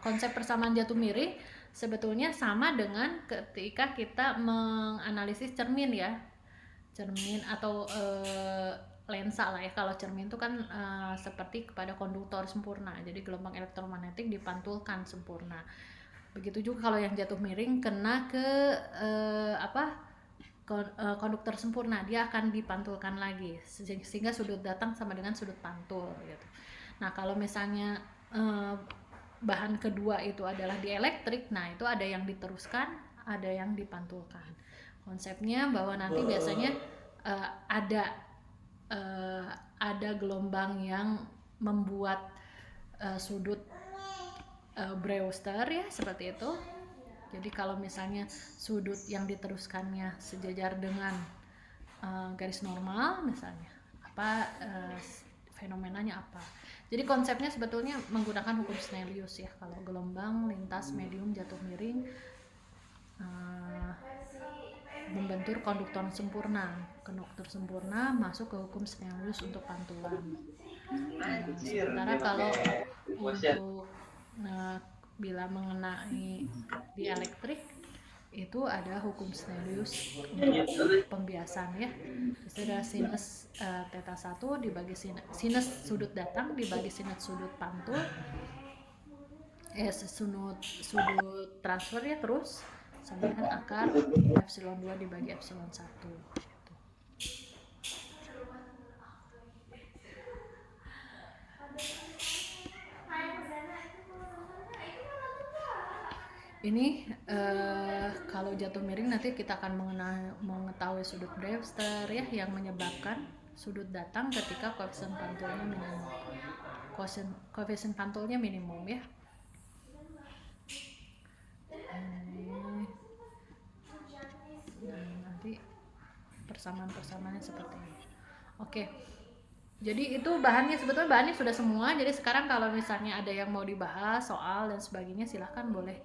konsep persamaan jatuh miring sebetulnya sama dengan ketika kita menganalisis cermin ya, cermin atau lensa lah ya. Kalau cermin itu kan seperti kepada konduktor sempurna, jadi gelombang elektromagnetik dipantulkan sempurna. Begitu juga kalau yang jatuh miring kena ke konduktor sempurna, dia akan dipantulkan lagi sehingga sudut datang sama dengan sudut pantul gitu. Nah kalau misalnya bahan kedua itu adalah dielektrik, nah itu ada yang diteruskan, ada yang dipantulkan. Konsepnya bahwa nanti biasanya ada gelombang yang membuat sudut Brewster ya, seperti itu. Jadi kalau misalnya sudut yang diteruskannya sejajar dengan garis normal misalnya, fenomenanya apa. Jadi konsepnya sebetulnya menggunakan hukum Snellius ya. Kalau gelombang lintas medium jatuh miring membentur konduktor sempurna. Konduktor sempurna masuk ke hukum Snellius untuk pantulan. Sementara kalau untuk bila mengenai dielektrik itu ada hukum Snellius untuk pembiasan ya. Itu adalah sinus theta 1 dibagi sinus sudut datang dibagi sinus sudut pantul, sudut transfer ya, terus sama dengan akar epsilon 2 dibagi epsilon 1 gitu. Ini kalau jatuh miring nanti kita akan mengetahui sudut Brewster ya, yang menyebabkan sudut datang ketika koefisien pantulnya minimum. Koefisien pantulnya minimum ya. Nah, nanti persamaan-persamaannya seperti ini. Oke. Jadi itu sebetulnya bahannya sudah semua. Jadi sekarang kalau misalnya ada yang mau dibahas soal dan sebagainya, silahkan boleh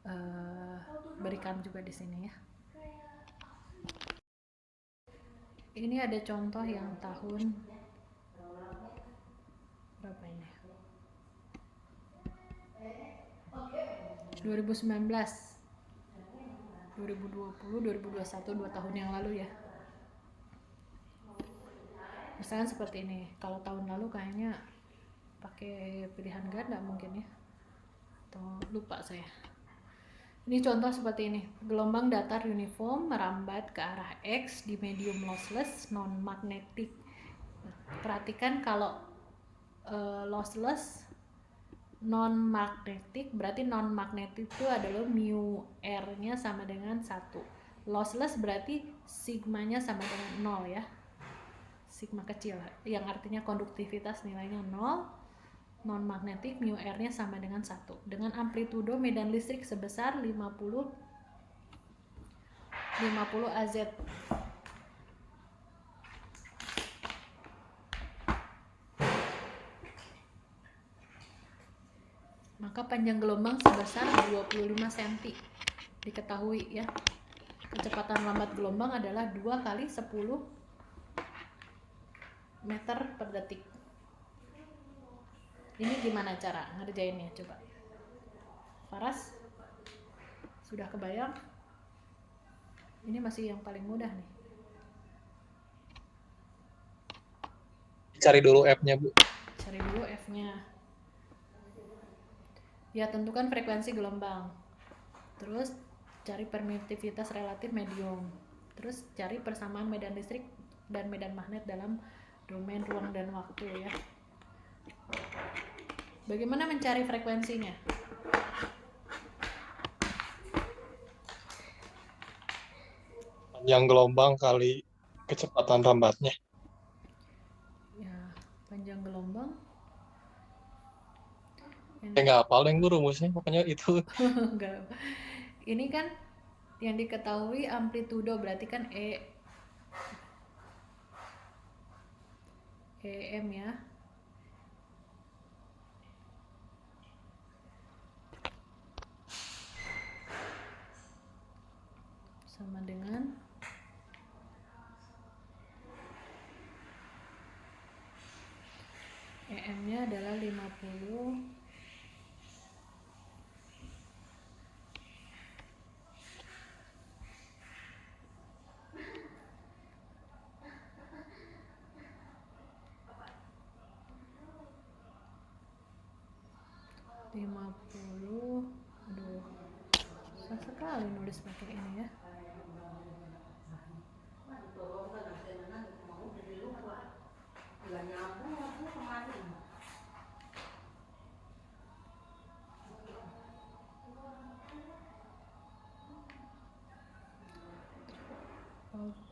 diberikan juga di sini ya. Ini ada contoh yang tahun berapa ini? 2019, 2020, 2021, 2 tahun yang lalu ya. Misalnya seperti ini. Kalau tahun lalu kayaknya pakai pilihan ganda mungkin ya, atau lupa saya. Ini contoh seperti ini. Gelombang datar uniform merambat ke arah X di medium lossless non-magnetic. Perhatikan kalau lossless non-magnetic, berarti non-magnetic itu adalah mu R-nya sama dengan 1. Lossless berarti sigmanya sama dengan 0 ya. Sigma kecil, yang artinya konduktivitas nilainya 0. Non-magnetic mu R-nya sama dengan 1. Dengan amplitudo medan listrik sebesar 50 Az. Maka panjang gelombang sebesar 25 cm. Diketahui ya, kecepatan lambat gelombang adalah 2 kali 10 meter per detik. Ini gimana cara ngerjainnya coba? Faras? Sudah kebayang? Ini masih yang paling mudah nih. Cari dulu F-nya, Bu. Cari dulu F-nya. Ya, tentukan frekuensi gelombang. Terus cari permitivitas relatif medium. Terus cari persamaan medan listrik dan medan magnet dalam domain ruang dan waktu ya. Bagaimana mencari frekuensinya? Panjang gelombang kali kecepatan rambatnya. Ya, panjang gelombang. Nggak hafal deh, Bu, rumusnya. Pokoknya itu. Enggak. Ini kan yang diketahui amplitudo, berarti kan EM ya. Sama dengan EM-nya adalah 50 50. Aduh, susah sekali nulis pakai ini ya.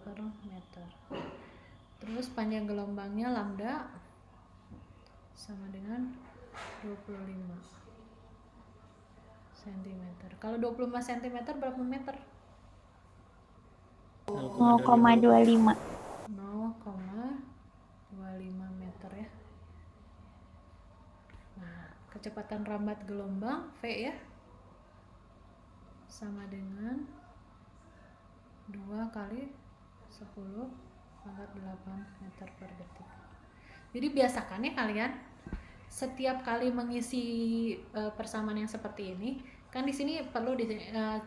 Per meter. Terus panjang gelombangnya lambda sama dengan 25 cm. Kalau 25 cm berapa meter? 0,25. 0,25 meter ya. Nah, kecepatan rambat gelombang V ya sama dengan 2 kali 10 pangkat 8 meter per detik. Jadi biasakan ya kalian setiap kali mengisi persamaan yang seperti ini, kan di sini perlu di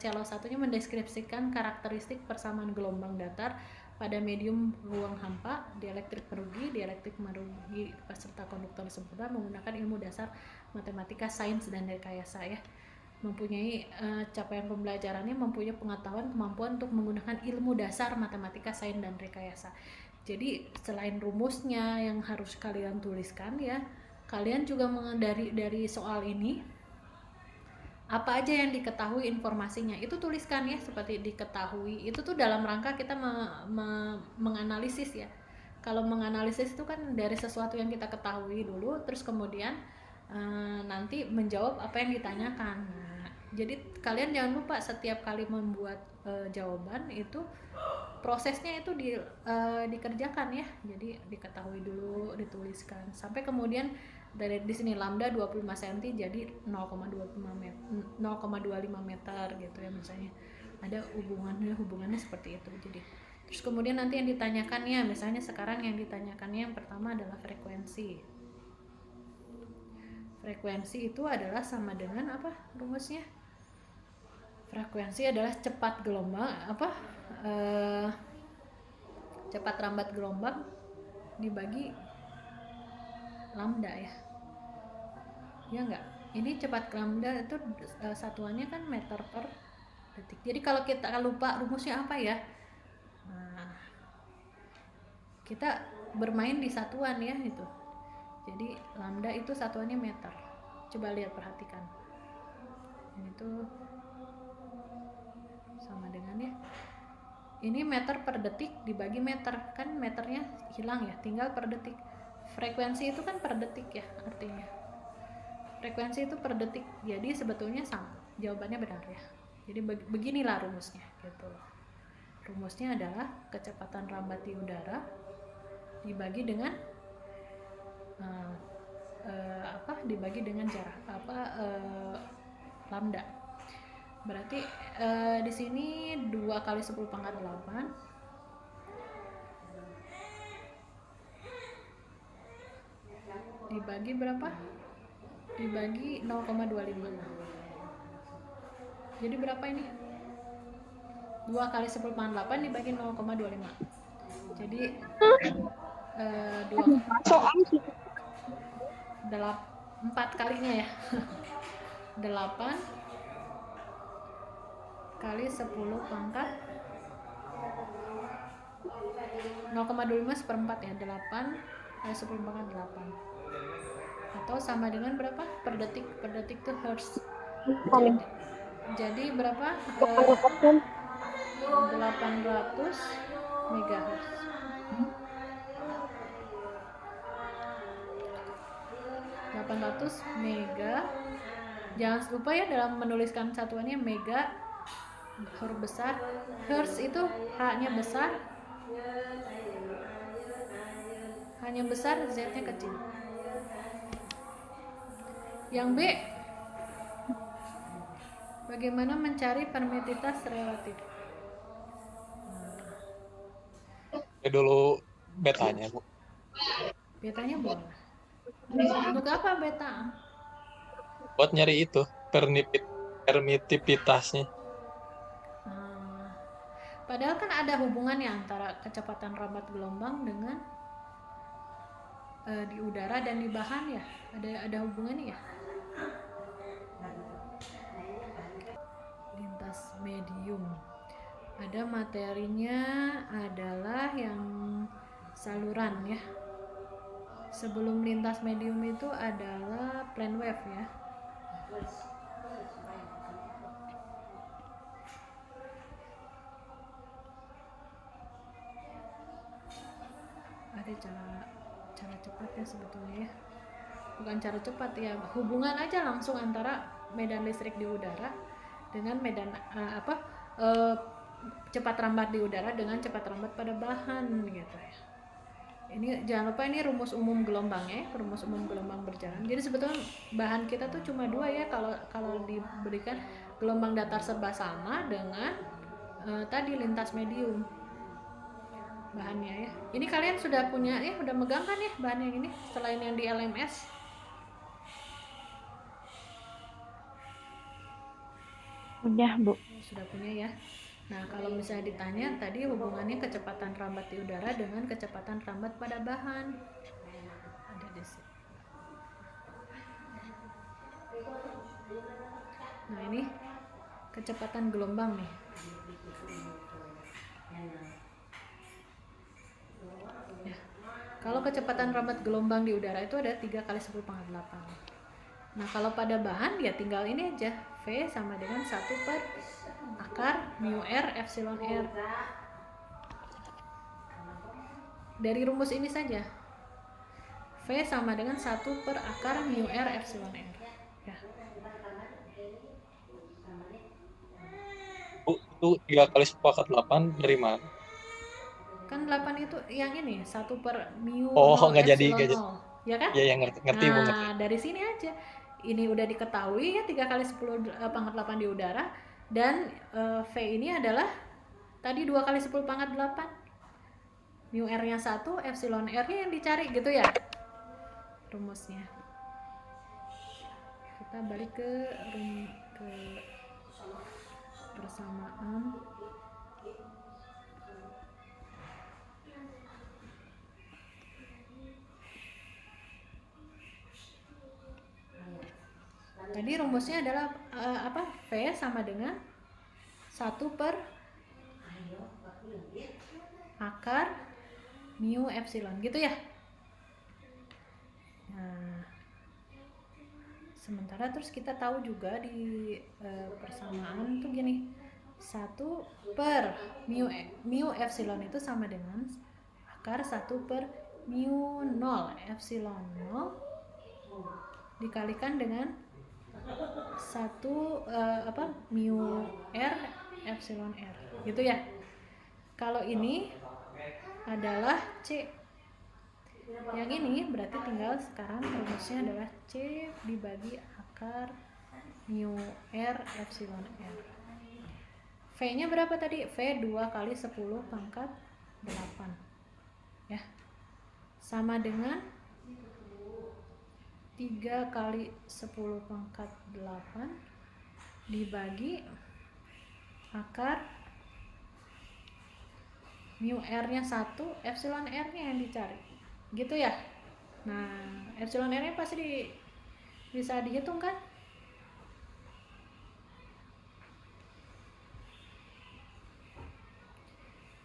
celo satunya mendeskripsikan karakteristik persamaan gelombang datar pada medium ruang hampa, dielektrik merugi peserta konduktor sempurna menggunakan ilmu dasar matematika, sains dan rekayasa ya. Mempunyai capaian pembelajarannya, mempunyai pengetahuan, kemampuan untuk menggunakan ilmu dasar matematika, sains dan rekayasa. Jadi selain rumusnya yang harus kalian tuliskan ya, kalian juga dari soal ini apa aja yang diketahui informasinya itu tuliskan ya, seperti diketahui itu tuh dalam rangka kita menganalisis ya. Kalau menganalisis itu kan dari sesuatu yang kita ketahui dulu, terus kemudian nanti menjawab apa yang ditanyakan. Nah, jadi kalian jangan lupa setiap kali membuat jawaban itu prosesnya itu dikerjakan ya. Jadi diketahui dulu, dituliskan sampai kemudian dari di sini lambda 25 cm jadi 0,25 meter gitu ya misalnya. Ada hubungannya seperti itu. Jadi terus kemudian nanti yang ditanyakannya, misalnya sekarang yang ditanyakannya yang pertama adalah frekuensi. Frekuensi itu adalah sama dengan apa rumusnya? Frekuensi adalah cepat gelombang cepat rambat gelombang dibagi lambda ya. Ya enggak? Ini cepat lambda itu satuannya kan meter per detik. Jadi kalau kita lupa rumusnya apa ya? Nah, kita bermain di satuan ya itu. Jadi lambda itu satuannya meter. Coba lihat, perhatikan. Ini tuh sama dengan ya. Ini meter per detik dibagi meter, kan meternya hilang ya, tinggal per detik. Frekuensi itu kan per detik ya artinya. Frekuensi itu per detik. Jadi sebetulnya sama. Jawabannya benar ya. Jadi beginilah rumusnya gitu. Rumusnya adalah kecepatan rambat di udara dibagi dengan dibagi dengan jarak lambda. Berarti di sini 2 kali 10 pangkat 8 dibagi berapa? Dibagi 0,25. Jadi berapa ini? 2 kali 10 pangkat 8 dibagi 0,25. Jadi 4 kalinya ya. 8 kali 10 pangkat 0,25 seperempat ya. 8 kali 10 pangkat 8 atau sama dengan berapa per detik? Per detik tuh hertz. Jadi berapa? 800 megahertz. 800 mega. Jangan lupa ya dalam menuliskan satuannya mega huruf besar. Hertz itu H-nya besar, H-nya besar, Z-nya kecil. Yang B, bagaimana mencari permitivitas relatif? Dulu betanya, Bu. Betanya boleh. Untuk apa beta? Buat nyari itu, permitivitasnya. Padahal kan ada hubungannya antara kecepatan rambat gelombang dengan di udara dan di bahan ya. Ada hubungannya ya. Ada materinya adalah yang saluran ya. Sebelum lintas medium itu adalah plane wave ya. Ada cara cepat ya sebetulnya ya. Bukan cara cepat ya, hubungan aja langsung antara medan listrik di udara dengan medan cepat rambat di udara dengan cepat rambat pada bahan gitu ya. Ini jangan lupa, ini rumus umum gelombang ya, rumus umum gelombang berjalan. Jadi sebetulnya bahan kita tuh cuma dua ya, kalau diberikan gelombang datar serba sama dengan tadi lintas medium bahannya ya. Ini kalian sudah punya ya, udah megang kan ya bahan yang ini selain yang di LMS? Udah, Bu. Sudah punya ya. Nah, kalau misalnya ditanya tadi hubungannya kecepatan rambat di udara dengan kecepatan rambat pada bahan. Ada di sini. Nah, ini kecepatan gelombang nih. Ya. Kalau kecepatan rambat gelombang di udara itu ada 3 kali 10⁻⁸. Nah, kalau pada bahan ya tinggal ini aja, V sama dengan 1 per akar mu R epsilon R. Dari rumus ini saja, V sama dengan 1 per akar mu R epsilon R ya. Bu, itu 3 kali 10⁻8 dari mana? Kan 8 itu yang ini 1 per mu Oh, 0 nggak jadi, epsilon 0 ya kan? Ya, ngerti Bu, ngerti. Nah, dari sini aja ini udah diketahui ya, 3 kali 10⁻8 di udara, dan V ini adalah tadi 2 kali 10⁻8, mu R nya 1, epsilon R nya yang dicari gitu ya rumusnya. Kita balik ke persamaan. Tadi rumusnya adalah V sama dengan 1 per akar mu epsilon gitu ya. Nah, sementara terus kita tahu juga di persamaan tuh gini, 1 per mu epsilon itu sama dengan akar 1 per mu 0 epsilon 0 dikalikan dengan 1 mu R epsilon R gitu ya. Kalau ini adalah C, yang ini berarti tinggal sekarang rumusnya adalah C dibagi akar mu R epsilon R. V nya berapa tadi? V 2 kali 10⁻8 ya, sama dengan 3 kali 10⁻8 dibagi akar mu R nya 1, epsilon R nya yang dicari gitu ya. Nah, epsilon R nya pasti bisa dihitung kan?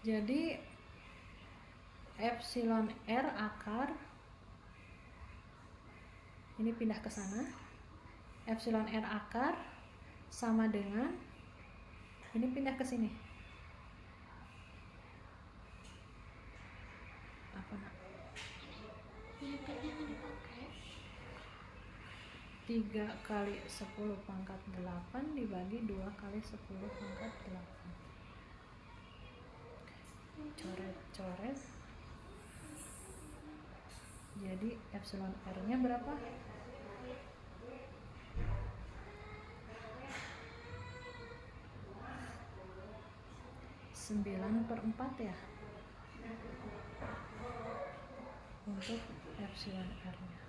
Jadi epsilon R akar ini pindah ke sana, epsilon R akar sama dengan ini pindah ke sini. Apa nak? 3 kali 10⁻8 dibagi 2 kali 10⁻8. Coret-coret. Jadi epsilon R nya berapa? 9/4 ya untuk epsilon R nya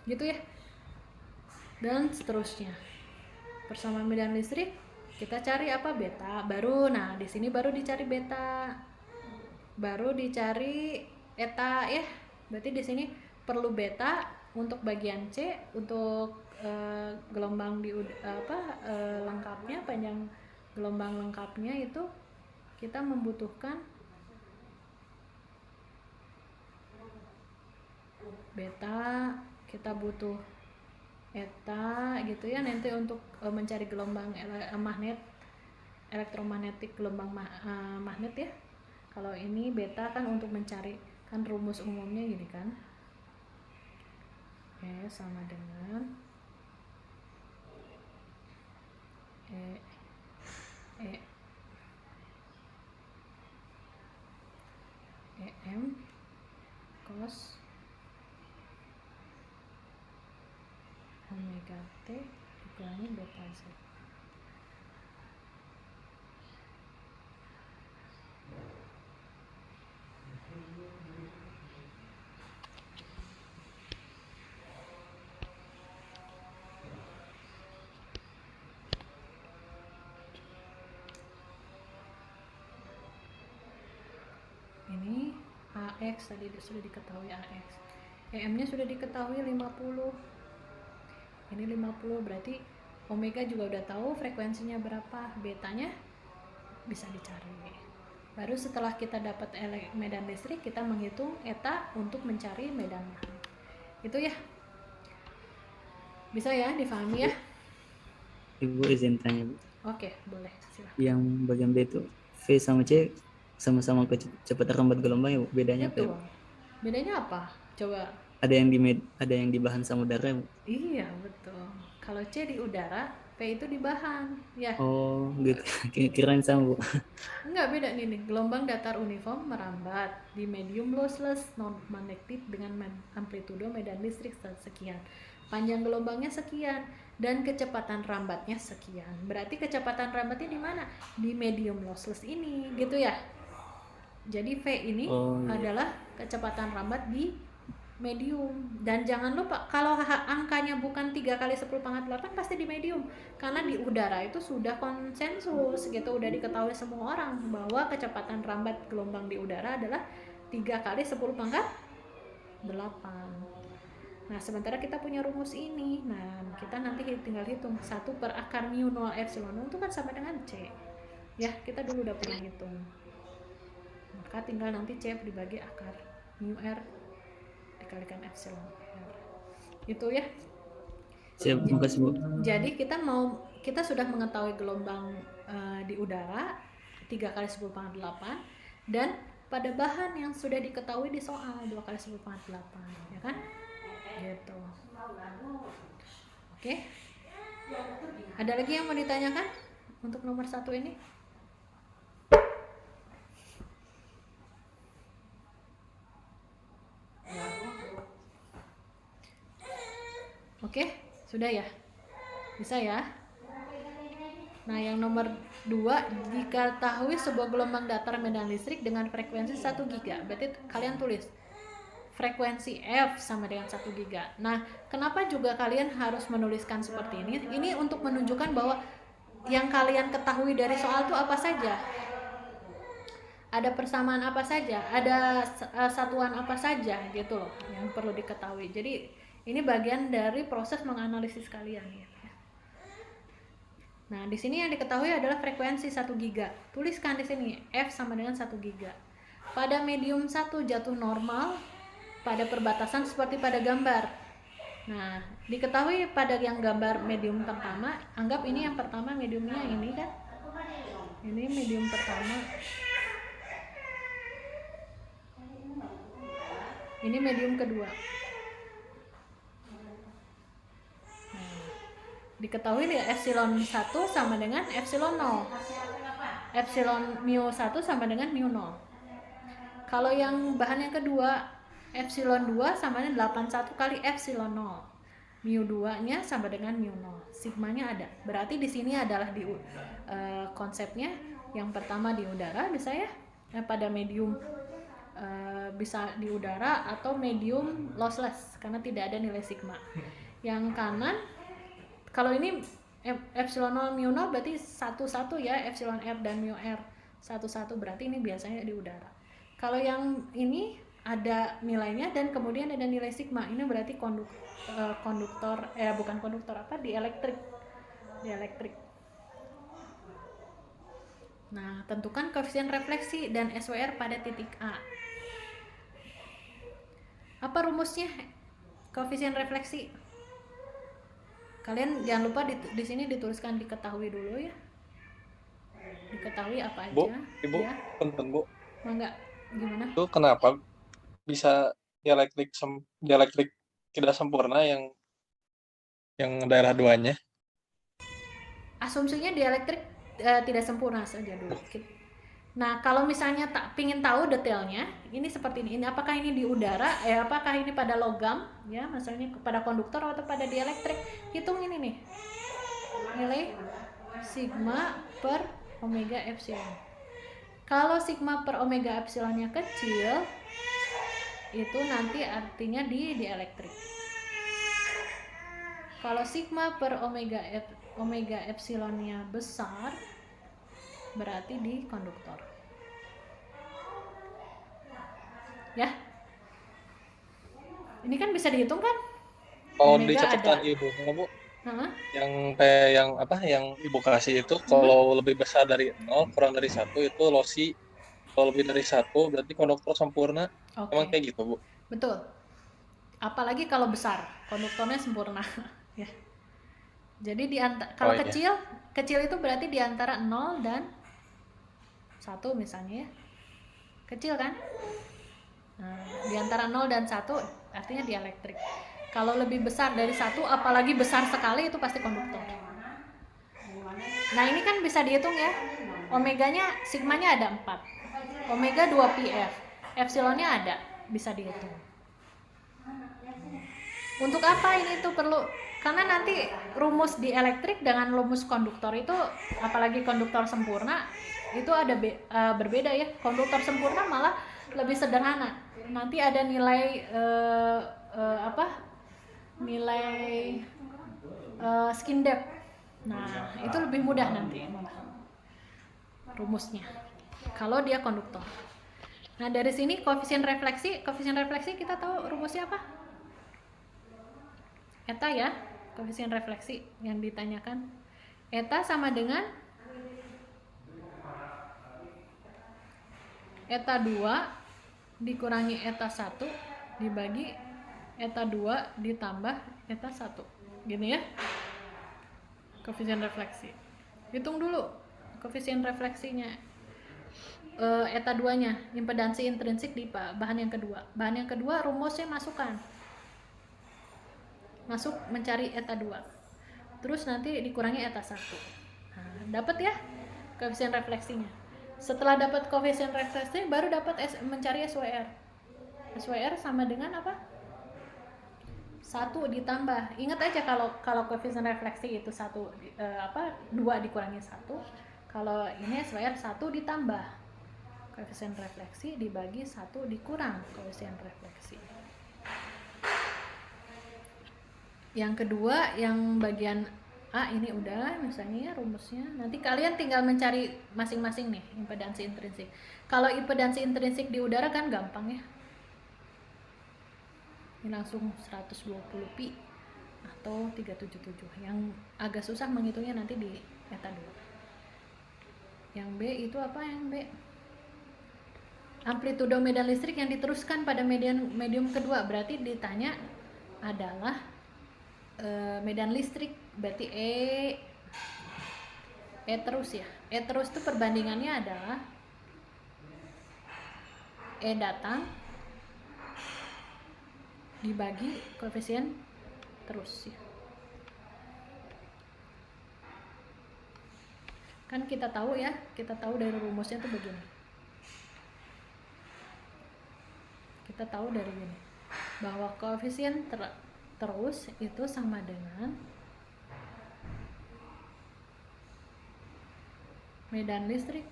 gitu ya. Dan seterusnya persamaan medan listrik kita cari apa? Beta. Baru nah di sini baru dicari beta, baru dicari eta ya. Berarti di sini perlu beta untuk bagian C, untuk gelombang lengkapnya, panjang gelombang lengkapnya itu kita membutuhkan beta, kita butuh eta gitu ya, nanti untuk mencari gelombang elektromagnetik gelombang magnet ya. Kalau ini beta kan untuk mencari, kan rumus umumnya gini kan, sama dengan EM cos omega T dikurangi beta Z. Ini AX tadi sudah diketahui AX. EM-nya sudah diketahui 50. Ini 50 berarti omega juga udah tahu frekuensinya berapa, betanya bisa dicari. Baru setelah kita dapat medan listrik, kita menghitung eta untuk mencari medan magnet. Itu ya. Bisa ya difahami ya? Ibu izin tanya, Bu. Oke, boleh. Silakan. Yang bagian B itu V sama C sama-sama kecepatan rambat gelombang ya, Bu. Bedanya apa? Betul. Bedanya apa? Coba. Ada yang di bahan samudara, Bu. Iya, betul. Kalau C di udara, P itu di bahan, ya. Oh, gitu. Kirain sama, Bu. Enggak, beda nih. Gelombang datar uniform merambat di medium lossless non-magnetic dengan amplitudo medan listrik sekian. Panjang gelombangnya sekian dan kecepatan rambatnya sekian. Berarti kecepatan rambatnya di mana? Di medium lossless ini, gitu ya. Jadi V ini adalah kecepatan rambat di medium. Dan jangan lupa kalau angkanya bukan 3 kali 10⁸ pasti di medium, karena di udara itu sudah konsensus gitu, udah diketahui semua orang bahwa kecepatan rambat gelombang di udara adalah 3 kali 10⁸. Nah, sementara kita punya rumus ini. Nah, kita nanti tinggal hitung 1 per akar mu 0 epsilon 0 itu kan sama dengan C. Ya, kita dulu udah pernah hitung. Maka tinggal nanti C dibagi akar mu R dikalikan epsilon R. Itu ya. Siap, makasih, Bu. Jadi kita sudah mengetahui gelombang di udara 3 kali 10⁸ dan pada bahan yang sudah diketahui di soal 2 kali 10⁸, ya kan? Gitu. Oke. Ada lagi yang mau ditanyakan untuk nomor 1 ini? Oke, sudah ya? Bisa ya? Nah, yang nomor 2, diketahui sebuah gelombang datar medan listrik dengan frekuensi 1 giga. Berarti kalian tulis frekuensi F sama dengan 1 giga. Nah, kenapa juga kalian harus menuliskan seperti ini? Ini untuk menunjukkan bahwa yang kalian ketahui dari soal itu apa saja. Ada persamaan apa saja, ada satuan apa saja gitu loh yang perlu diketahui. Jadi ini bagian dari proses menganalisis kalian ya. Nah, di sini yang diketahui adalah frekuensi 1 giga. Tuliskan di sini F sama dengan 1 giga. Pada medium 1 jatuh normal pada perbatasan seperti pada gambar. Nah, diketahui pada yang gambar medium pertama, anggap ini yang pertama mediumnya ini kan. Ini medium pertama. Ini medium kedua. Diketahui epsilon 1 sama dengan epsilon 0. Epsilon mu 1 sama dengan mu 0. Kalau yang bahan yang kedua, epsilon 2 sama dengan 81 kali epsilon 0. Mu 2-nya sama dengan mu 0. Sigmanya ada. Berarti di sini adalah di konsepnya yang pertama di udara bisa ya, pada medium bisa di udara atau medium lossless karena tidak ada nilai sigma. Yang kanan kalau ini epsilon 0 mu 0 berarti 1 ya, epsilon R dan mu R 1 berarti ini biasanya di udara. Kalau yang ini ada nilainya dan kemudian ada nilai sigma. Ini berarti konduktor bukan konduktor apa, dieelektrik. Nah, tentukan koefisien refleksi dan SWR pada titik A. Apa rumusnya koefisien refleksi? Kalian jangan lupa di sini dituliskan diketahui dulu ya. Diketahui apa aja? Bu, Ibu, Ya, punten Bu. mangga. Gimana? Itu kenapa bisa dielektrik tidak sempurna yang daerah 2-nya? Asumsinya dieelektrik tidak sempurna saja dulu. Nah, kalau misalnya tak pingin tahu detailnya, ini seperti ini. Apakah ini di udara? Apakah ini pada logam? Ya, misalnya pada konduktor atau pada dieelektrik? Hitung ini nih, nilai sigma per omega epsilon. Kalau sigma per omega epsilonnya kecil, itu nanti artinya di dieelektrik. Kalau sigma per omega epsilonnya besar, berarti di konduktor. Ya, ini kan bisa dihitung kan? Kalau Omega dicatatkan ada. Ibu, Bu, Hah? yang Ibu kasih itu kalau lebih besar dari 0, kurang dari 1 itu losi. Kalau lebih dari 1 berarti konduktor sempurna. Emang Oke, kayak gitu, Bu? betul. Apalagi kalau besar, konduktornya sempurna. Ya. Jadi kalau Oh iya. kecil itu berarti di antara 0 dan 1 misalnya ya. Kecil kan? Nah, di antara 0 dan 1 artinya dieelektrik. Kalau lebih besar dari 1, apalagi besar sekali, itu pasti konduktor. Nah, ini kan bisa dihitung ya. Omeganya, sigmanya ada 4. Omega 2πf. Epsilonnya ada, bisa dihitung. Untuk apa ini tuh perlu? Karena nanti rumus dielektrik dengan rumus konduktor itu, apalagi konduktor sempurna, itu ada berbeda ya. Konduktor sempurna malah lebih sederhana. Nanti ada nilai nilai skin depth. Nah, itu lebih mudah nanti malah rumusnya kalau dia konduktor. Nah, dari sini koefisien refleksi kita tahu rumusnya apa? Eta ya, koefisien refleksi yang ditanyakan. Eta sama dengan eta 2 dikurangi eta 1 dibagi eta 2 ditambah eta 1. Gini ya. Koefisien refleksi. Hitung dulu koefisien refleksinya. Eta 2-nya, impedansi intrinsik di bahan yang kedua. Bahan yang kedua rumusnya masukkan. Masuk mencari eta 2. Terus nanti dikurangi eta 1. Nah, dapat ya koefisien refleksinya. Setelah dapat koefisien refleksi baru dapat mencari SWR. SWR sama dengan apa? 1 ditambah. Ingat aja kalau koefisien refleksi itu 2 dikurangi 1. Kalau ini SWR 1 ditambah koefisien refleksi dibagi 1 dikurang koefisien refleksi. Yang kedua, yang bagian A ini udah misalnya rumusnya. Nanti kalian tinggal mencari masing-masing nih impedansi intrinsik. Kalau impedansi intrinsik di udara kan gampang ya. Ini langsung 120 pi atau 377. Yang agak susah menghitungnya nanti di eta 2. Yang B itu apa yang B? Amplitudo medan listrik yang diteruskan pada medium kedua. Berarti ditanya adalah medan listrik, berarti E terus ya. E terus itu perbandingannya adalah E datang dibagi koefisien terus ya. Kan kita tahu dari rumusnya tuh begini. Kita tahu dari ini bahwa koefisien terus itu sama dengan medan listrik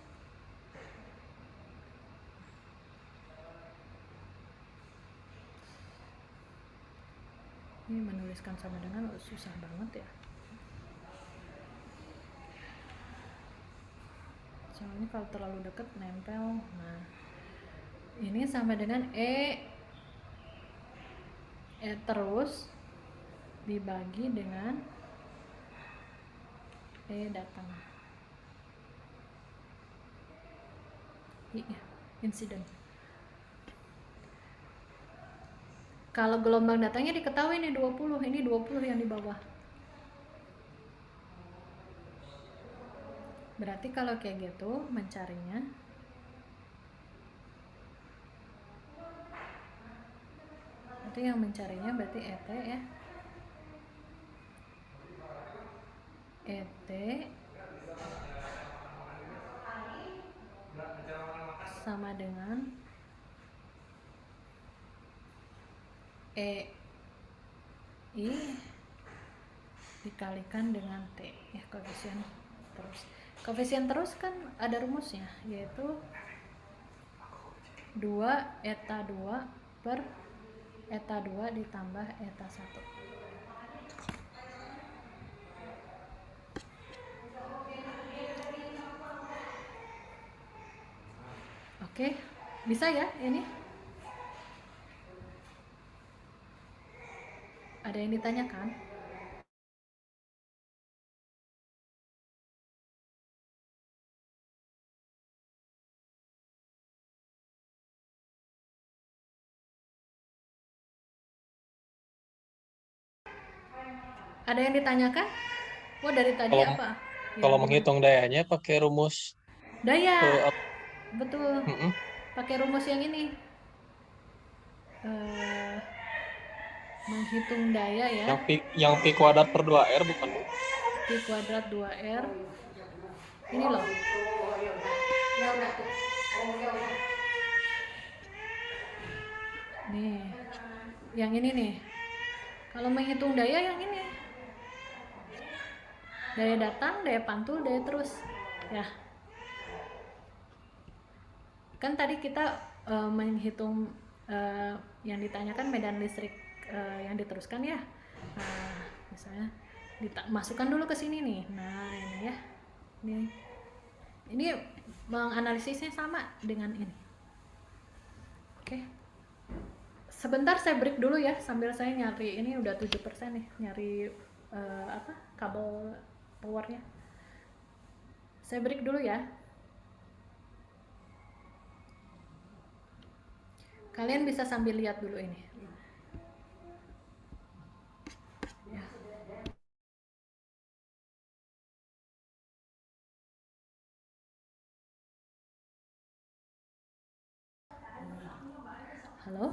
ini menuliskan sama dengan susah banget ya, soalnya kalau terlalu dekat nempel. Nah, Ini sama dengan E terus dibagi dengan E datang. Iya, insiden. Kalau gelombang datangnya diketahui nih 20, ini 20 yang di bawah. Berarti kalau kayak gitu mencarinya itu yang mencarinya berarti ET ya. ET sama dengan EI dikalikan dengan T ya, koefisien terus. Koefisien terus kan ada rumusnya, yaitu 2 eta 2 per eta 2 ditambah eta 1. Oke, bisa ya ini? Ada yang ditanyakan? Ada yang ditanyakan? Oh, dari tadi Kalau apa? kalau Gimana? menghitung dayanya pakai rumus Daya, betul. mm-mm. Pakai rumus yang ini. Menghitung daya ya. Yang pi kuadrat per 2R bukan, Bu? Pi kuadrat 2R. Ini loh. Nih. Yang ini nih. Kalau menghitung daya yang ini. Daya datang, daya pantul, daya terus. Ya. Kan tadi kita menghitung yang ditanyakan medan listrik yang diteruskan ya. Nah, misalnya masukkan dulu ke sini nih. Nah, ini ya. Ini menganalisisnya sama dengan ini. Oke. Sebentar saya break dulu ya sambil saya nyari, ini udah 7% nih, nyari kabel powernya. Saya break dulu ya. Kalian bisa sambil lihat dulu ini. Ya. Halo?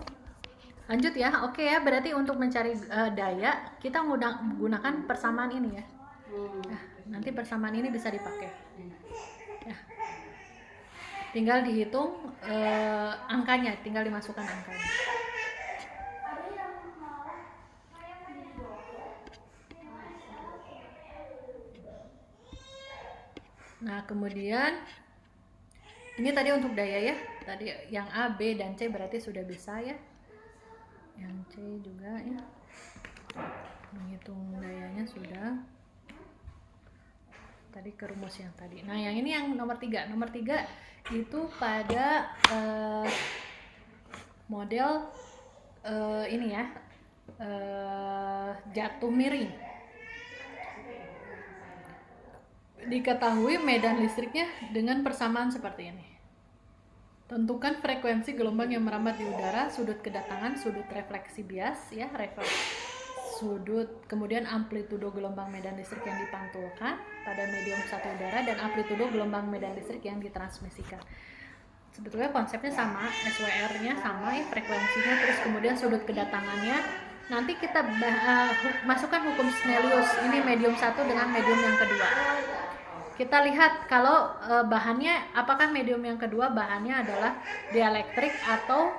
Lanjut ya, oke ya. Berarti untuk mencari daya, kita menggunakan persamaan ini ya. Nah, nanti persamaan ini bisa dipakai. Ya. Tinggal dihitung angkanya, tinggal dimasukkan angkanya. Nah, kemudian ini tadi untuk daya ya. Tadi yang A, B, dan C berarti sudah bisa ya. Yang C juga ya. Menghitung dayanya sudah. Tadi ke rumus yang tadi. Nah, yang ini yang nomor 3. Nomor 3 itu pada model ini ya. Jatuh miring. Diketahui medan listriknya dengan persamaan seperti ini. Tentukan frekuensi gelombang yang merambat di udara, sudut kedatangan, sudut refleksi bias ya, sudut, kemudian amplitudo gelombang medan listrik yang dipantulkan pada medium satu udara dan amplitudo gelombang medan listrik yang ditransmisikan. Sebetulnya konsepnya sama, SWR-nya sama ya, frekuensinya, terus kemudian sudut kedatangannya. Nanti kita masukkan hukum Snellius, ini medium satu dengan medium yang kedua. Kita lihat kalau bahannya, apakah medium yang kedua bahannya adalah dielektrik atau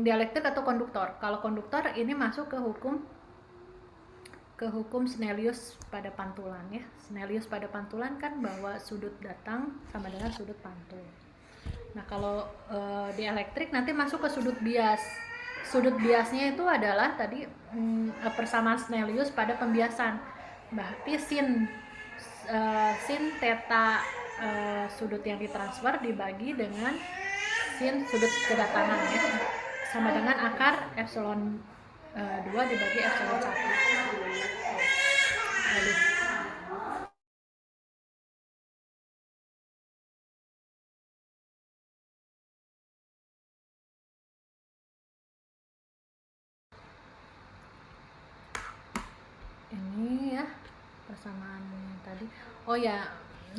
dielektrik atau konduktor. Kalau konduktor ini masuk ke hukum Snellius pada pantulan ya. Snellius pada pantulan kan bahwa sudut datang sama dengan sudut pantul. Nah, kalau dielektrik nanti masuk ke sudut bias. Sudut biasnya itu adalah tadi persamaan Snellius pada pembiasan. Berarti sin theta sudut yang ditransfer dibagi dengan sin sudut kedatangan ya, sama dengan akar epsilon 2 dibagi epsilon 1. Lalu ini ya persamaannya tadi. Oh ya,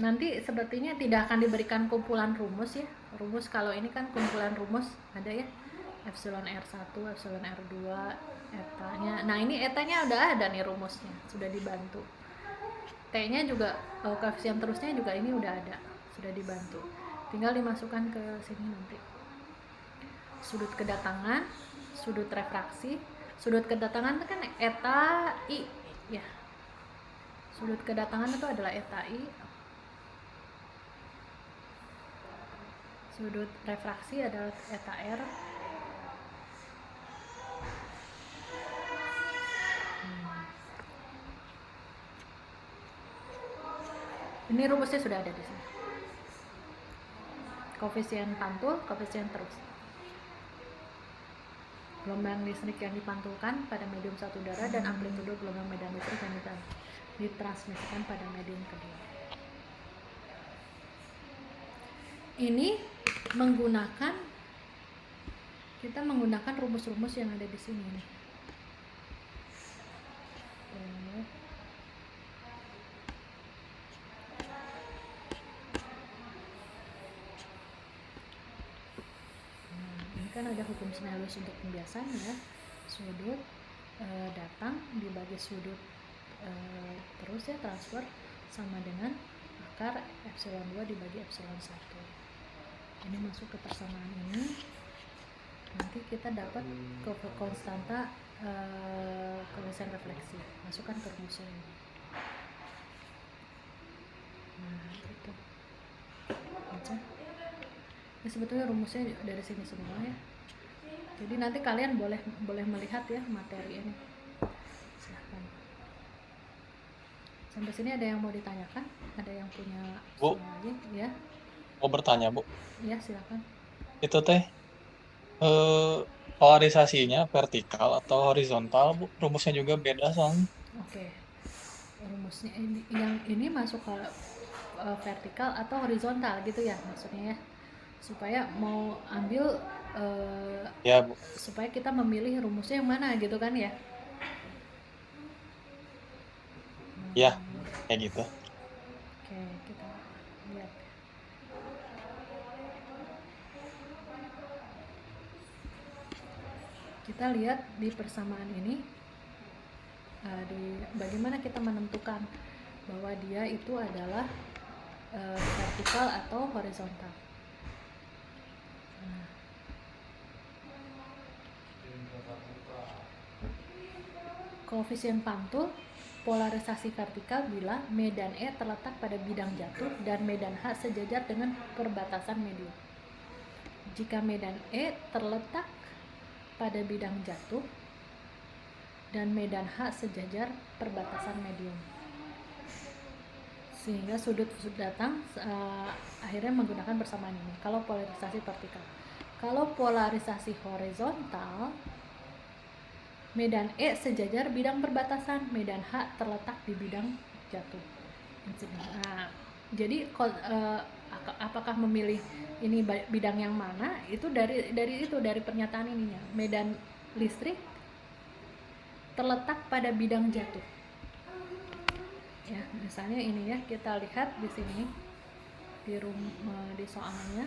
nanti sepertinya tidak akan diberikan kumpulan rumus ya. Rumus kalau ini kan kumpulan rumus ada ya, epsilon R1, epsilon R2, etanya. Nah ini etanya udah ada nih rumusnya, sudah dibantu. T-nya juga, koefisien terusnya juga ini udah ada, sudah dibantu. Tinggal dimasukkan ke sini nanti. Sudut kedatangan, sudut refraksi. Sudut kedatangan itu kan eta I ya. Sudut kedatangan itu adalah eta I. Sudut refraksi adalah eta R. Ini rumusnya sudah ada di sini. Koefisien pantul, koefisien terus. Gelombang listrik yang dipantulkan pada medium satu udara dan amplitudo gelombang medan listrik yang ditransmisikan pada medium kedua. Ini kita menggunakan rumus-rumus yang ada di sini nih. Kan ada hukum Snellius untuk pembiasan ya, sudut datang dibagi sudut terus ya transfer sama dengan akar epsilon 2 dibagi epsilon 1. Ini masuk ke persamaan ini, nanti kita dapat konstanta koefisien refleksi, masukkan ke rumusnya ini. Nah itu aja. Ini sebetulnya rumusnya dari sini semua ya. Jadi nanti kalian boleh melihat ya materi ini. Silahkan. Sampai sini ada yang mau ditanyakan? Ada yang punya Bu, soal lagi? Ya. mau bertanya Bu. Ya silakan. Itu teh polarisasinya vertikal atau horizontal Bu? Rumusnya juga beda soalnya. Oke. Rumusnya yang ini masuk ke vertikal atau horizontal gitu ya maksudnya ya. Supaya mau ambil Ya Bu. supaya kita memilih rumusnya yang mana gitu kan ya. Ya, kayak gitu. Oke, kita lihat. Kita lihat di persamaan ini, bagaimana kita menentukan bahwa dia itu adalah vertikal atau horizontal. Koefisien pantul polarisasi vertikal bila medan E terletak pada bidang jatuh dan medan H sejajar dengan perbatasan medium. Jika medan E terletak pada bidang jatuh dan medan H sejajar perbatasan medium, sehingga sudut datang akhirnya menggunakan persamaan ini. Kalau polarisasi vertikal. Kalau polarisasi horizontal, medan E sejajar bidang perbatasan, medan H terletak di bidang jatuh. Nah, jadi apakah memilih ini bidang yang mana? Itu dari pernyataan ininya. Medan listrik terletak pada bidang jatuh. Ya, misalnya ini ya, kita lihat di sini di soalnya.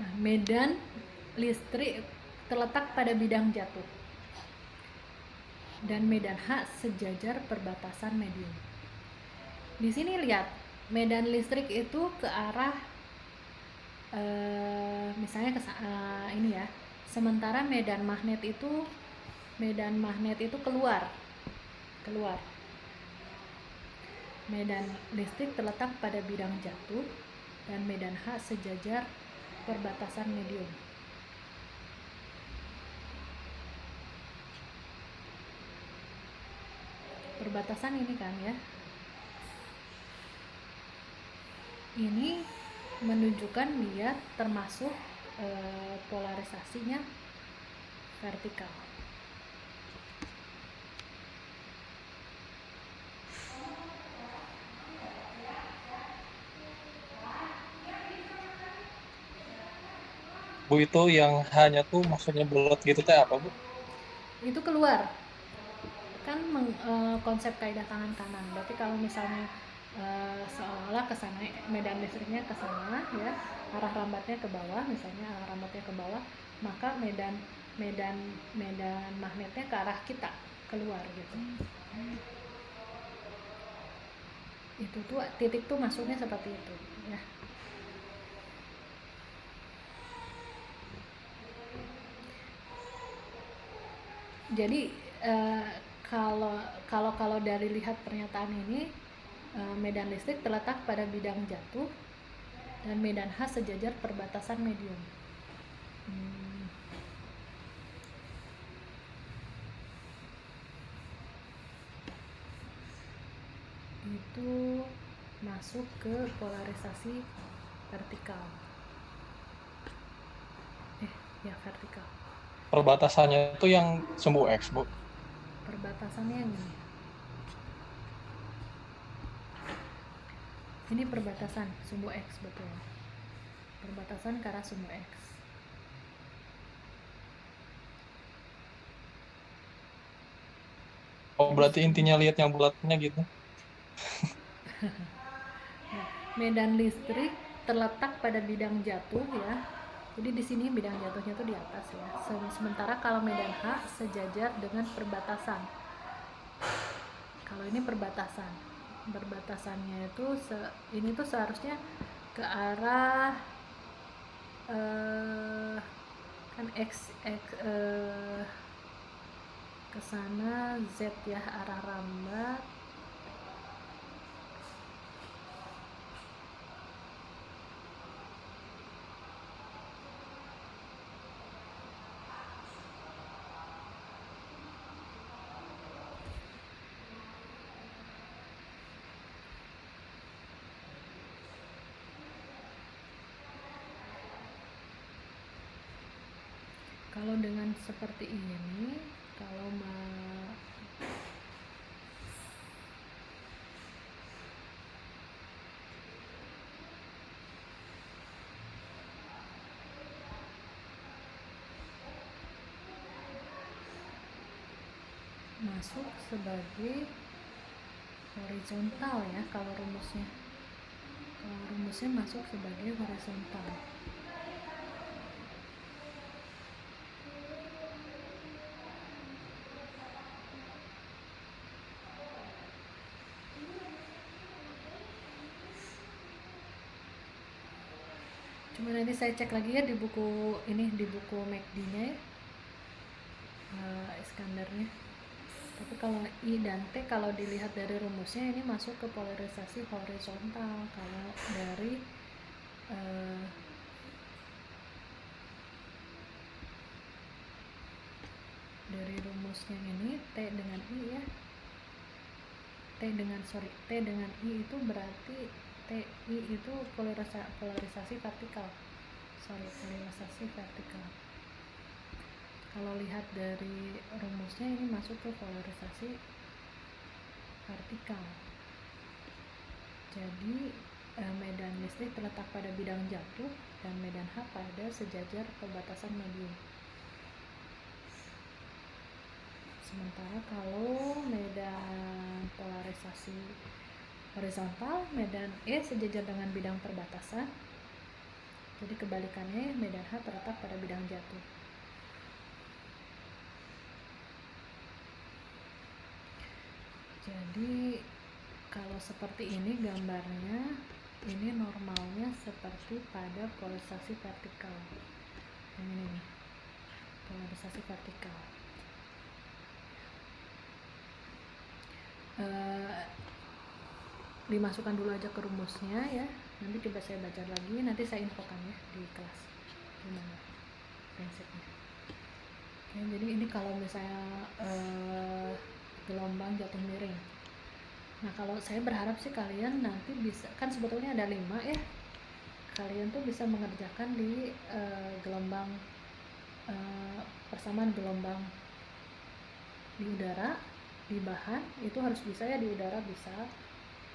Nah, medan listrik terletak pada bidang jatuh dan medan H sejajar perbatasan medium. Di sini lihat, medan listrik itu ke arah misalnya ini ya. Sementara medan magnet itu keluar. Medan listrik terletak pada bidang jatuh dan medan H sejajar perbatasan medium. Perbatasan ini kan ya. Ini menunjukkan dia termasuk polarisasinya vertikal. Bu, itu yang hanya tuh maksudnya bulat gitu teh apa, Bu? Itu keluar kan konsep kaidah tangan kanan. Berarti kalau misalnya seolah-olah ke sana, medan listriknya ke sana ya, arah rambatnya ke bawah, misalnya arah rambatnya ke bawah, maka medan magnetnya ke arah kita, keluar gitu. Itu tuh titik tuh masuknya seperti itu ya. Jadi kalau dari lihat pernyataan ini, medan listrik terletak pada bidang jatuh dan medan H sejajar perbatasan medium. Itu masuk ke polarisasi vertikal. Ya vertikal. Perbatasannya itu yang sumbu X, Bu. Perbatasannya yang ini. Ini perbatasan sumbu X, betul. Perbatasan ke arah sumbu X. Oh, berarti intinya lihat yang bulatnya gitu. Nah, medan listrik terletak pada bidang jatuh ya. Jadi di sini bidang jatuhnya tuh di atas ya. Sementara kalau medan H sejajar dengan perbatasan. Kalau ini perbatasan. Perbatasannya itu ini tuh seharusnya ke arah kan ke sana Z ya, arah rambat. Kalau dengan seperti ini, kalau masuk sebagai horizontal ya, kalau rumusnya masuk sebagai horizontal. Cuma nanti saya cek lagi ya di buku ini, di buku MACD-nya ya, Iskandarnya. Tapi kalau I dan T kalau dilihat dari rumusnya ini masuk ke polarisasi horizontal. Kalau dari rumusnya ini T dengan I ya, T dengan I itu berarti TI itu polarisasi vertikal. Polarisasi vertikal. Kalau lihat dari rumusnya ini masuk ke polarisasi vertikal. Jadi medan listrik terletak pada bidang jatuh dan medan H pada sejajar perbatasan medium. Sementara kalau medan polarisasi horizontal, medan E sejajar dengan bidang perbatasan Jadi kebalikannya medan H terletak pada bidang jatuh. Jadi kalau seperti ini gambarnya, ini normalnya seperti pada polarisasi vertikal. Yang ini nih, polarisasi vertikal. Dimasukkan dulu aja ke rumusnya ya, nanti coba saya baca lagi, nanti saya infokan ya di kelas gimana prinsipnya. Oke, jadi ini kalau misalnya gelombang jatuh miring. Nah kalau saya berharap sih kalian nanti bisa, kan sebetulnya ada 5 ya, kalian tuh bisa mengerjakan di gelombang persamaan gelombang di udara, di bahan itu harus bisa ya, di udara bisa,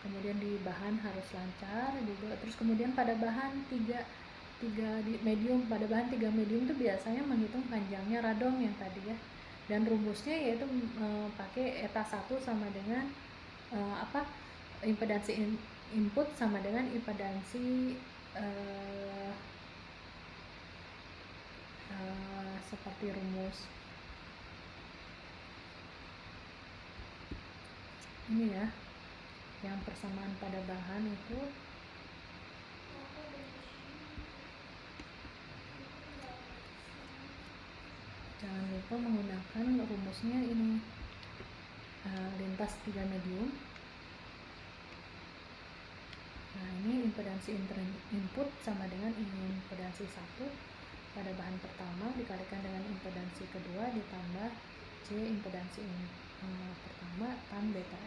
kemudian di bahan harus lancar juga, terus kemudian pada bahan tiga di medium, pada bahan 3 medium itu biasanya menghitung panjangnya radong yang tadi ya, dan rumusnya yaitu pakai eta 1 sama dengan impedansi input sama dengan impedansi seperti rumus ini ya, yang persamaan pada bahan itu jangan lupa menggunakan rumusnya ini, lintas 3 medium. Nah ini impedansi input sama dengan impedansi 1 pada bahan pertama dikalikan dengan impedansi kedua ditambah C impedansi pertama tan beta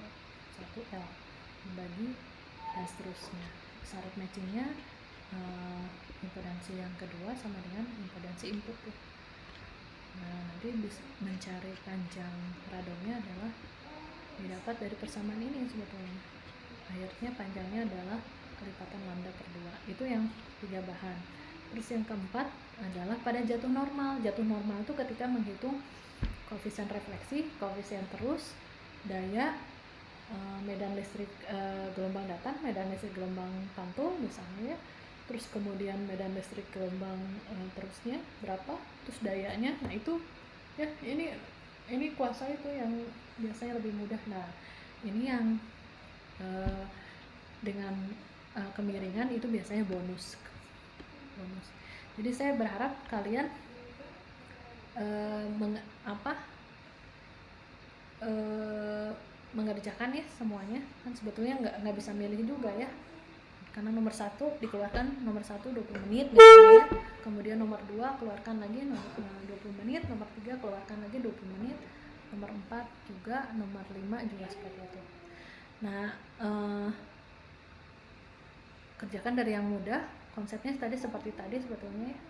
1L dibagi dan seterusnya. Syarat matchingnya impedansi yang kedua sama dengan impedansi input ya. Nah nanti bisa mencari panjang radongnya adalah didapat dari persamaan ini sebetulnya. Akhirnya panjangnya adalah kelipatan lambda per 2. Itu yang 3 bahan. Terus yang keempat adalah pada jatuh normal. Jatuh normal itu ketika menghitung koefisien refleksi, koefisien terus, daya, medan listrik gelombang datar, medan listrik gelombang pantul misalnya ya. Terus kemudian medan listrik gelombang terusnya berapa, terus dayanya. Nah itu ya, ini kuasa itu yang biasanya lebih mudah. Nah ini yang dengan kemiringan itu biasanya bonus. Jadi saya berharap kalian mengerjakan ya semuanya, kan sebetulnya nggak bisa milih juga ya, karena nomor 1 dikeluarkan, nomor 1 20 menit biasanya ya, kemudian nomor 2 keluarkan lagi 20 menit, nomor 3 keluarkan lagi 20 menit, nomor 4 juga, nomor 5 juga seperti itu. Nah kerjakan dari yang mudah, konsepnya tadi seperti tadi sebetulnya ya.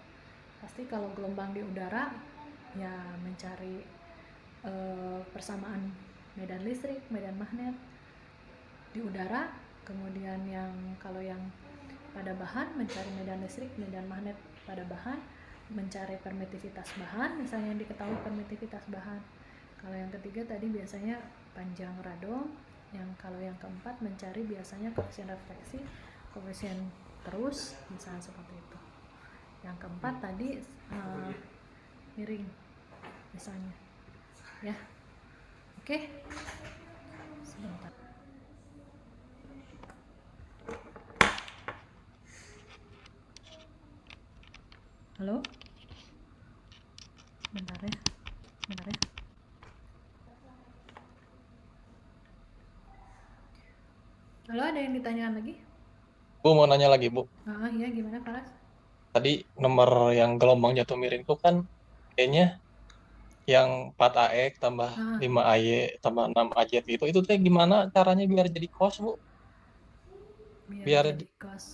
Pasti kalau gelombang di udara ya mencari persamaan medan listrik, medan magnet di udara, kemudian kalau yang pada bahan mencari medan listrik, medan magnet pada bahan, mencari permitivitas bahan, misalnya yang diketahui permitivitas bahan. Kalau yang ketiga tadi biasanya panjang radong, kalau yang keempat mencari biasanya koefisien refleksi, koefisien terus, misalnya seperti itu. Yang keempat tadi miring misalnya ya. Oke. Sebentar. Halo? Bentar ya. Halo, ada yang ditanyakan lagi? Bu mau nanya lagi Bu. Ya gimana Faras? Tadi nomor yang gelombang jatuh miring itu kan kayaknya yang 4 AX tambah 5 AY tambah 6 AZ gitu. Itu teh gimana caranya biar jadi cos Bu? Biar Biar jadi cos.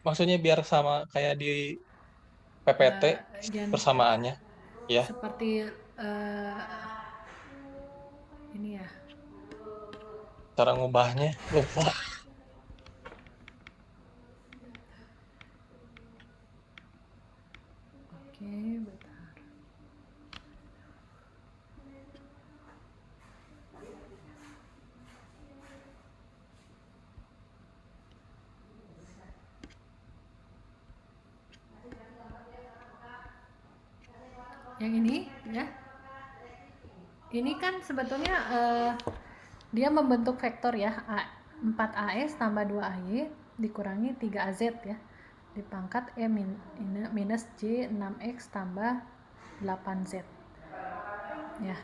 maksudnya biar sama kayak di PPT persamaannya ya. Seperti ini ya. Cara ngubahnya lupa. Oke, bentar. Yang ini ya. Ini kan sebetulnya dia membentuk vektor ya, 4AX tambah 2AY dikurangi 3AZ ya, di pangkat minus J 6X tambah 8Z ya.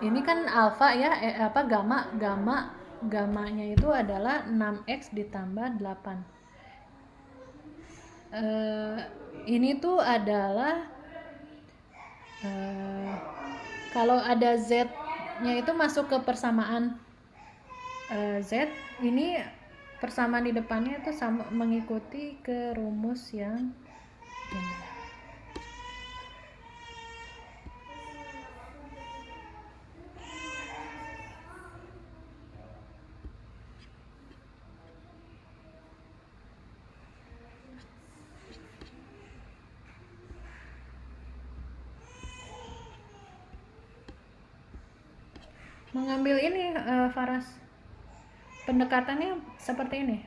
Ini kan alfa ya, gamanya itu adalah 6X ditambah 8. Ini tuh adalah kalau ada Z-nya itu masuk ke persamaan Z, ini persamaan di depannya itu sama, mengikuti ke rumus yang ini. Mengambil ini Faras, pendekatannya seperti ini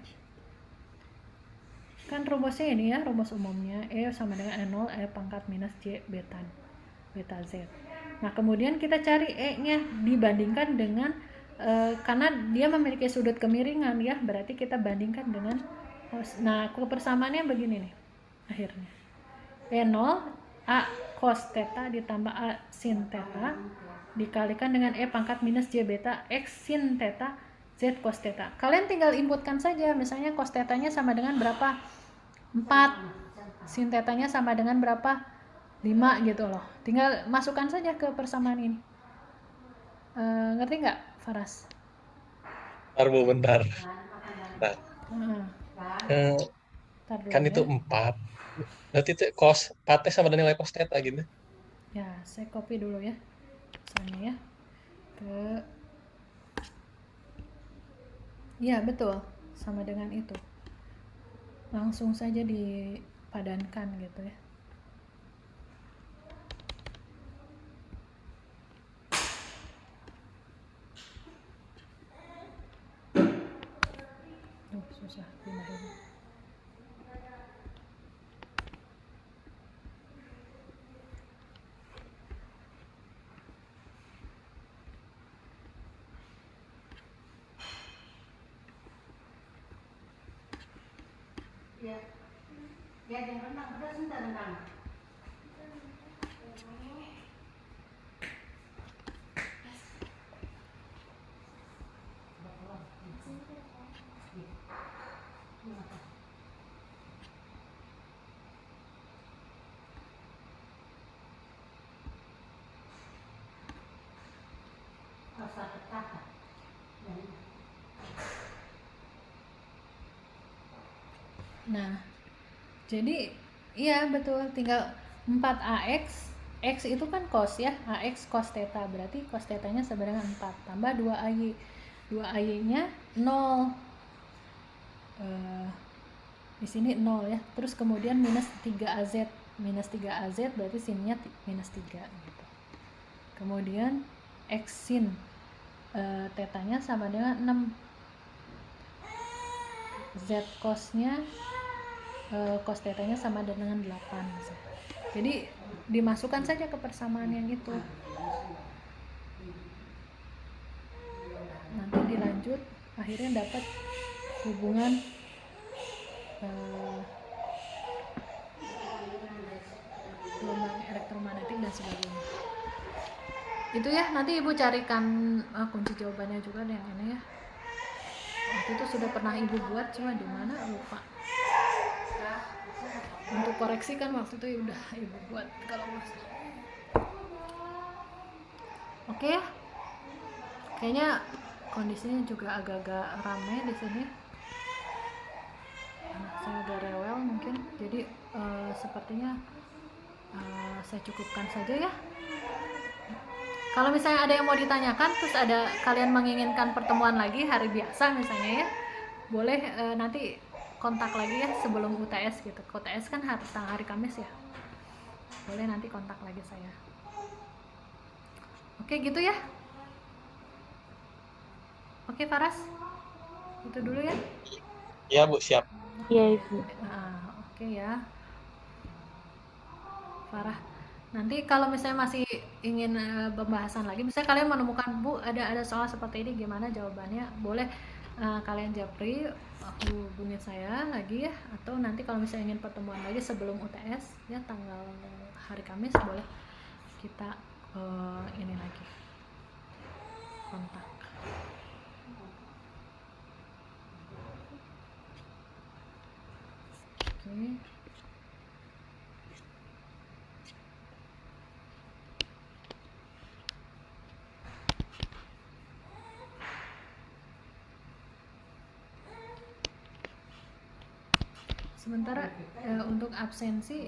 kan, rumusnya ini ya, rumus umumnya E sama dengan E0 E pangkat minus J beta Z. Nah kemudian kita cari E nya dibandingkan dengan karena dia memiliki sudut kemiringan ya, berarti kita bandingkan dengan nah kepersamaannya begini nih akhirnya, E0 A cos theta ditambah A sin theta dikalikan dengan E pangkat minus J beta X sin theta Z cos theta. Kalian tinggal inputkan saja, misalnya cos theta-nya sama dengan berapa, 4, sin theta-nya sama dengan berapa, 5 gitu loh. Tinggal masukkan saja ke persamaan ini. Ngerti nggak Faras? Bentar. Nah, kan ya. itu 4. Berarti itu cos 4 sama dengan nilai cos theta gitu. Ya, saya copy dulu ya. Sana ya. Ya, betul. Sama dengan itu. Langsung saja dipadankan gitu ya. Susah pindahin. Ya, jangan renang, udah sebentar renang. Nah, jadi iya betul, tinggal 4AX, X itu kan cos ya, AX cos theta, berarti cos theta-nya sama dengan 4 tambah 2AY. 2AY-nya 0. Di sini 0 ya. Terus kemudian minus 3AZ. Minus 3AZ berarti sinnya minus 3 gitu. Kemudian X sin theta-nya sama dengan 6. Z cos-nya cos theta-nya sama dengan 8 misalnya. Jadi dimasukkan saja ke persamaan yang itu. Nanti dilanjut, akhirnya dapat hubungan gelombang elektromagnetik dan sebagainya. Itu ya, nanti Ibu carikan kunci jawabannya juga yang ini ya. Waktu itu sudah pernah Ibu buat, cuma di mana lupa. Untuk koreksi kan waktu itu udah Ibu buat kalau nggak salah. Oke ya. Kayaknya kondisinya juga agak-agak ramai di sini. Anak saya agak rewel mungkin. Jadi sepertinya saya cukupkan saja ya. Kalau misalnya ada yang mau ditanyakan, terus ada kalian menginginkan pertemuan lagi hari biasa misalnya ya, boleh nanti kontak lagi ya sebelum UTS gitu. UTS kan hari Kamis ya. Boleh nanti kontak lagi saya. Oke gitu ya. Oke Faras, itu dulu ya. Iya Bu, siap. Iya Ibu. Oke ya Farah. Nanti kalau misalnya masih ingin pembahasan lagi, misalnya kalian menemukan Bu ada soal seperti ini gimana jawabannya, boleh kalian japri, aku hubungin saya lagi ya, atau nanti kalau misalnya ingin pertemuan lagi sebelum UTS ya tanggal hari Kamis, boleh kita ini lagi kontak. Oke. Sementara untuk absensi